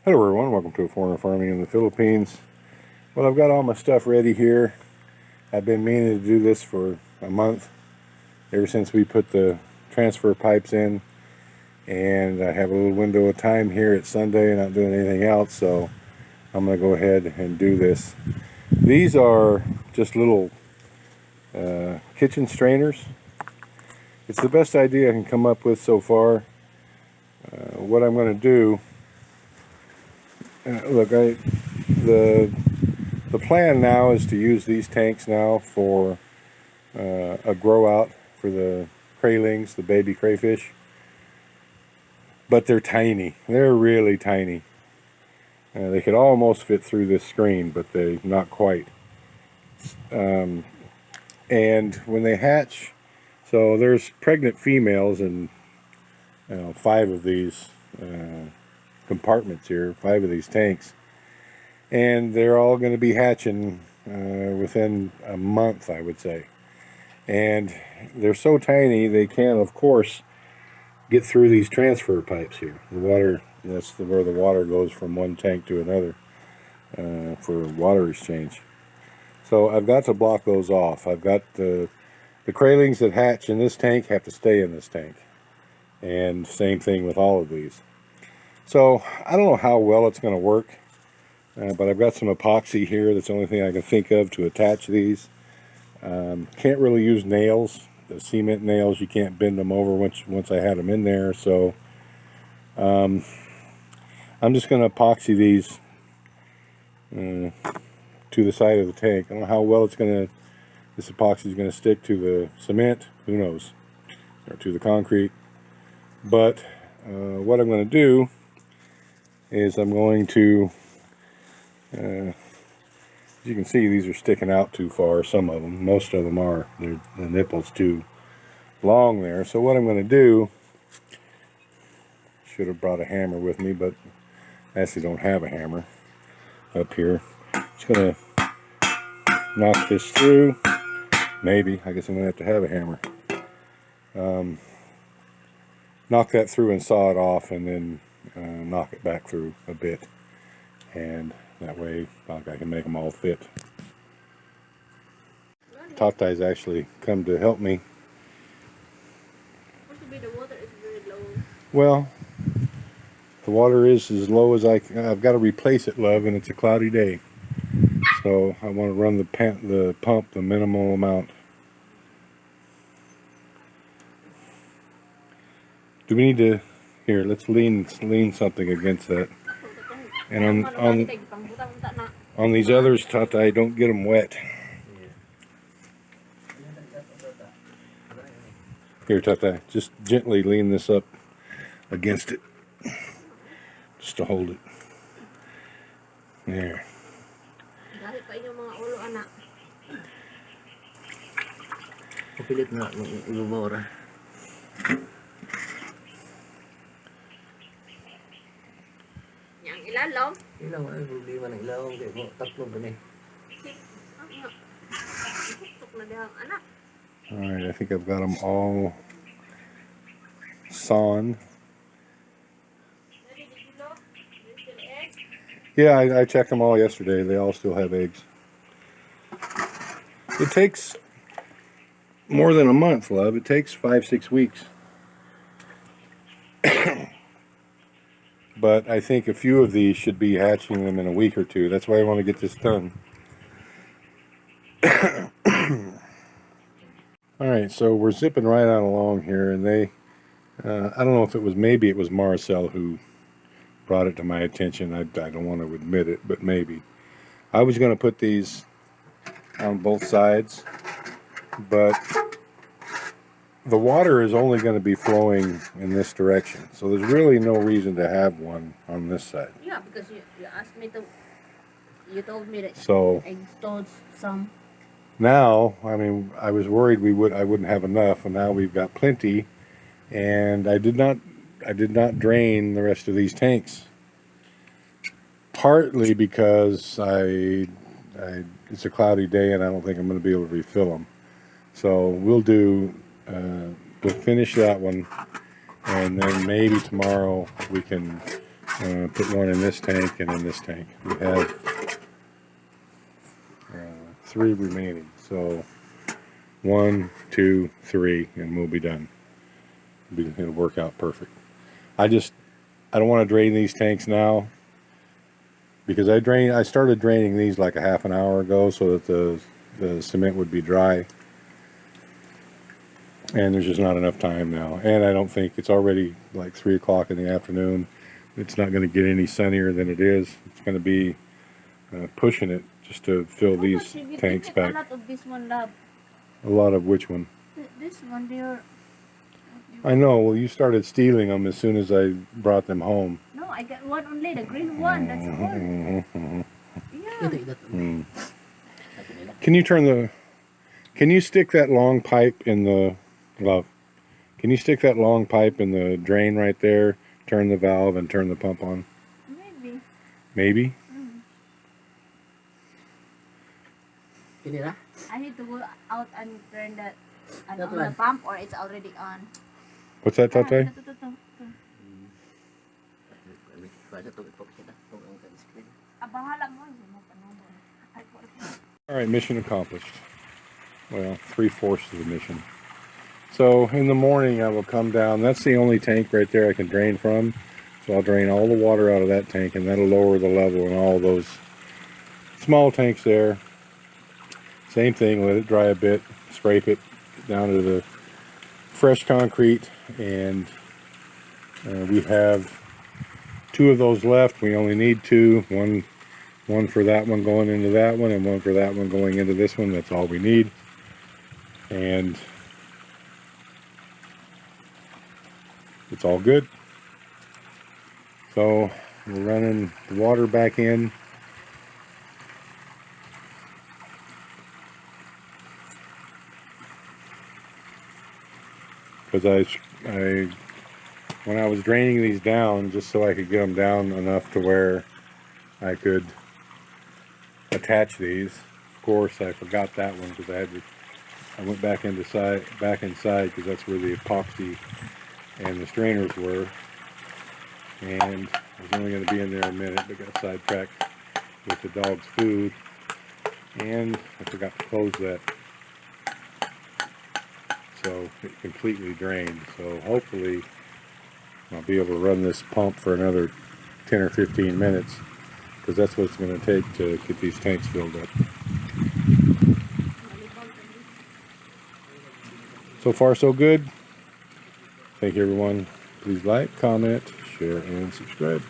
Hello everyone, welcome to Foreigner Farming in the Philippines. Well, I've got all my stuff ready here. I've been meaning to do this for a month, ever since we put the transfer pipes in, and I have a little window of time here. It's Sunday, not doing anything else, so I'm going to go ahead and do this. These are just little kitchen strainers. It's the best idea I can come up with so far. What I'm going to do, look, the plan now is to use these tanks now for a grow out for the craylings, the baby crayfish. But they're tiny. They're really tiny. They could almost fit through this screen, but they not quite. And when they hatch, so there's pregnant females in 5 of these compartments here, 5 of these tanks, and they're all going to be hatching within a month, I would say. And they're so tiny they can't, of course, get through these transfer pipes here. The water, that's where the water goes from one tank to another for water exchange. So I've got to block those off. I've got the craylings that hatch in this tank have to stay in this tank, and same thing with all of these. So I don't know how well it's going to work, but I've got some epoxy here. That's the only thing I can think of to attach these. Can't really use nails. The cement nails, you can't bend them over once I had them in there. So I'm just going to epoxy these to the side of the tank. I don't know how well this epoxy is going to stick to the cement. Who knows? Or to the concrete. But what I'm going to do is I'm going to, as you can see, these are sticking out too far, some of them. Most of them are. The nipple's too long there. So what I'm going to do, should have brought a hammer with me, but I actually don't have a hammer up here. Just going to knock this through. Maybe. I guess I'm going to have a hammer. Knock that through and saw it off, and then knock it back through a bit. And that way I can make them all fit. Tatay's actually come to help me. The water is very low. Well, the water is as low as I've got to replace it, love, and it's a cloudy day. So I want to run the pump the minimal amount. Do we need to, here, let's lean something against that. And on these others, Tatay, don't get them wet. Here, Tatay, just gently lean this up against it, just to hold it. There. Kapilit na ibubora. Yang ilalong? Ilaw ay problema ng ilaw, di mo tatlo ba ni? Alright, I think I've got them all sawn. Yeah, I checked them all yesterday. They all still have eggs. It takes more than a month, love. It takes 5-6 weeks. But I think a few of these should be hatching them in a week or 2. That's why I want to get this done. Alright, so we're zipping right on along here, and they, I don't know if it was, maybe it was Marcel who brought it to my attention. I don't want to admit it, but maybe. I was going to put these on both sides, but the water is only going to be flowing in this direction, so there's really no reason to have one on this side. Yeah, because you asked me to, you told me that So I stored some. now, I mean, I was worried I wouldn't have enough, and now we've got plenty, and I did not drain the rest of these tanks. Partly because it's a cloudy day and I don't think I'm going to be able to refill them. So we'll finish that one, and then maybe tomorrow we can put one in this tank and in this tank. We have 3 remaining. So 1, 2, 3, and we'll be done. It'll work out perfect. I don't want to drain these tanks now because I started draining these like a half an hour ago so that the cement would be dry. And there's just not enough time now. And I don't think it's already like 3 o'clock in the afternoon. It's not going to get any sunnier than it is. It's going to be pushing it just to fill these tanks back. A lot of this one, love. A lot of which one? This one, they're... I know. Well, you started stealing them as soon as I brought them home. No, I got one only, the green one. That's all. Yeah. Can you stick that long pipe in the... Love, can you stick that long pipe in the drain right there, turn the valve, and turn the pump on? Maybe. Maybe? I need to go out and turn that on That the one. pump, or it's already on. What's that, Tatay? Bahala mo. Alright, mission accomplished. Well, 3/4 of the mission. So, in the morning I will come down. That's the only tank right there I can drain from. So I'll drain all the water out of that tank, and that'll lower the level in all those small tanks there. Same thing, let it dry a bit, scrape it down to the fresh concrete, and we have 2 of those left. We only need 2. One for that one going into that one, and one for that one going into this one. That's all we need. And it's all good. So we're running the water back in. Because when I was draining these down, just so I could get them down enough to where I could attach these. Of course, I forgot that one because I went back inside because that's where the epoxy and the strainers were. And I was only going to be in there a minute, but got sidetracked with the dog's food, and I forgot to close that. So it completely drained. So hopefully I'll be able to run this pump for another 10 or 15 minutes, because that's what it's going to take to get these tanks filled up. So far so good. Thank you everyone. Please like, comment, share, and subscribe.